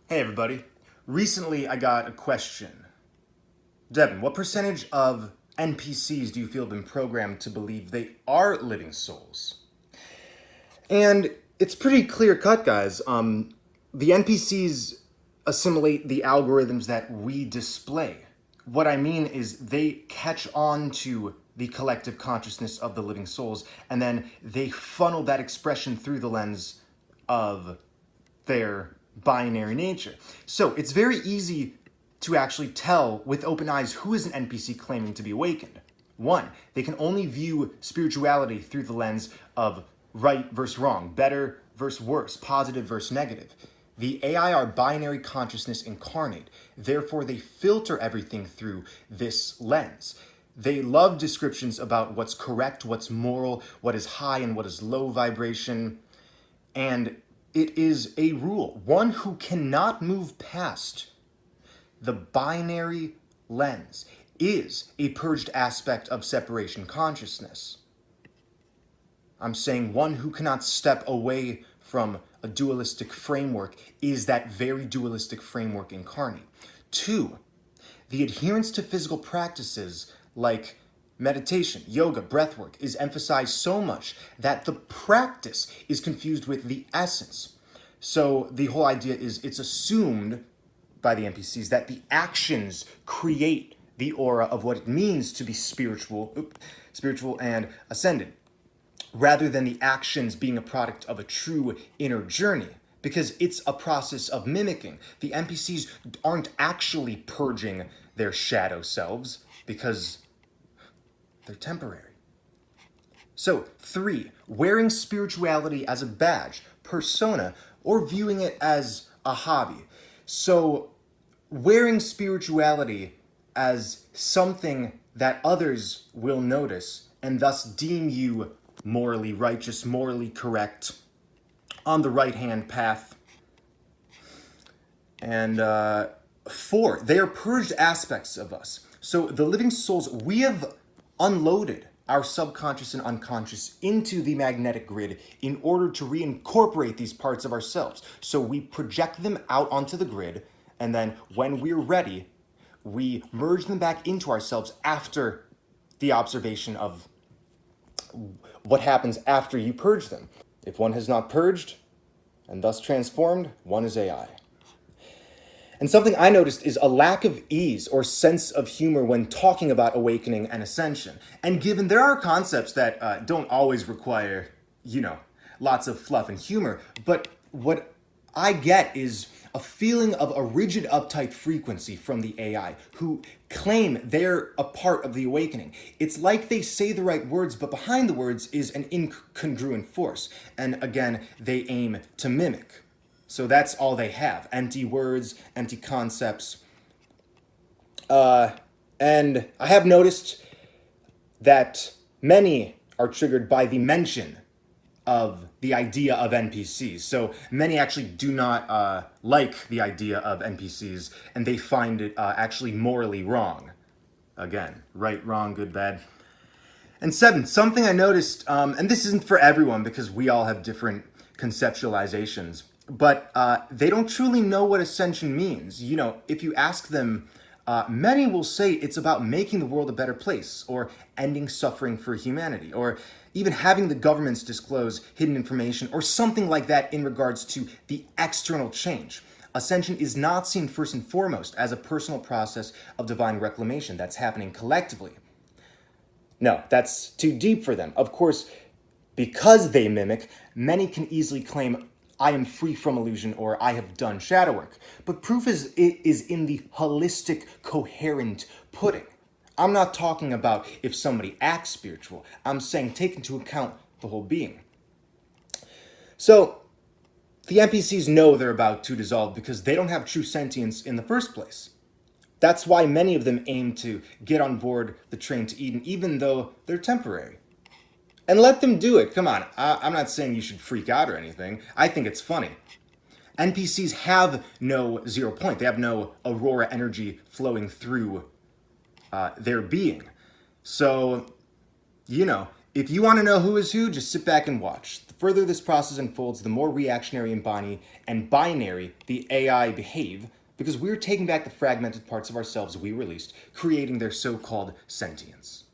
Hey everybody. Recently I got a question. Devin, what percentage of NPCs do you feel have been programmed to believe they are living souls? And it's pretty clear cut, guys. The NPCs assimilate the algorithms that we display. What I mean is they catch on to the collective consciousness of the living souls, and then they funnel that expression through the lens of their binary nature. So it's very easy to actually tell with open eyes who is an NPC claiming to be awakened. One, they can only view spirituality through the lens of right versus wrong, better versus worse, positive versus negative. The AI are binary consciousness incarnate. Therefore, they filter everything through this lens. They love descriptions about what's correct, what's moral, what is high and what is low vibration. And it is a rule. One who cannot move past the binary lens is a purged aspect of separation consciousness. I'm saying one who cannot step away from a dualistic framework is that very dualistic framework incarnate. Two, the adherence to physical practices like meditation, yoga, breathwork is emphasized so much that the practice is confused with the essence. So the whole idea is it's assumed by the NPCs that the actions create the aura of what it means to be spiritual and ascended, rather than the actions being a product of a true inner journey, because it's a process of mimicking. The NPCs aren't actually purging their shadow selves because they're temporary. So, three, wearing spirituality as a badge, persona, or viewing it as a hobby. So, wearing spirituality as something that others will notice and thus deem you morally righteous, morally correct, on the right-hand path. And four, they are purged aspects of us. So the living souls, we have unloaded our subconscious and unconscious into the magnetic grid in order to reincorporate these parts of ourselves. So we project them out onto the grid, and then when we're ready, we merge them back into ourselves after the observation of what happens after you purge them. If one has not purged and thus transformed, one is AI. And something I noticed is a lack of ease or sense of humor when talking about awakening and ascension. And given there are concepts that don't always require, lots of fluff and humor, but what I get is a feeling of a rigid, uptight frequency from the AI who claim they're a part of the awakening. It's like they say the right words, but behind the words is an incongruent force. And again, they aim to mimic. So that's all they have. Empty words, empty concepts. And I have noticed that many are triggered by the mention of the idea of NPCs. So many actually do not like the idea of NPCs, and they find it actually morally wrong. Again, right, wrong, good, bad. And seven, something I noticed, and this isn't for everyone because we all have different conceptualizations, but they don't truly know what ascension means. If you ask them, many will say it's about making the world a better place, or ending suffering for humanity, or even having the governments disclose hidden information, or something like that in regards to the external change. Ascension is not seen first and foremost as a personal process of divine reclamation that's happening collectively. No, that's too deep for them. Of course, because they mimic, many can easily claim, I am free from illusion, or I have done shadow work. But proof is in the holistic, coherent pudding. I'm not talking about if somebody acts spiritual. I'm saying take into account the whole being. So, the NPCs know they're about to dissolve because they don't have true sentience in the first place. That's why many of them aim to get on board the train to Eden, even though they're temporary. And let them do it. Come on. I'm not saying you should freak out or anything. I think it's funny. NPCs have no 0 point. They have no aurora energy flowing through their being. So, If you want to know who is who, just sit back and watch. The further this process unfolds, the more reactionary and binary the AI behave, because we're taking back the fragmented parts of ourselves we released, creating their so-called sentience.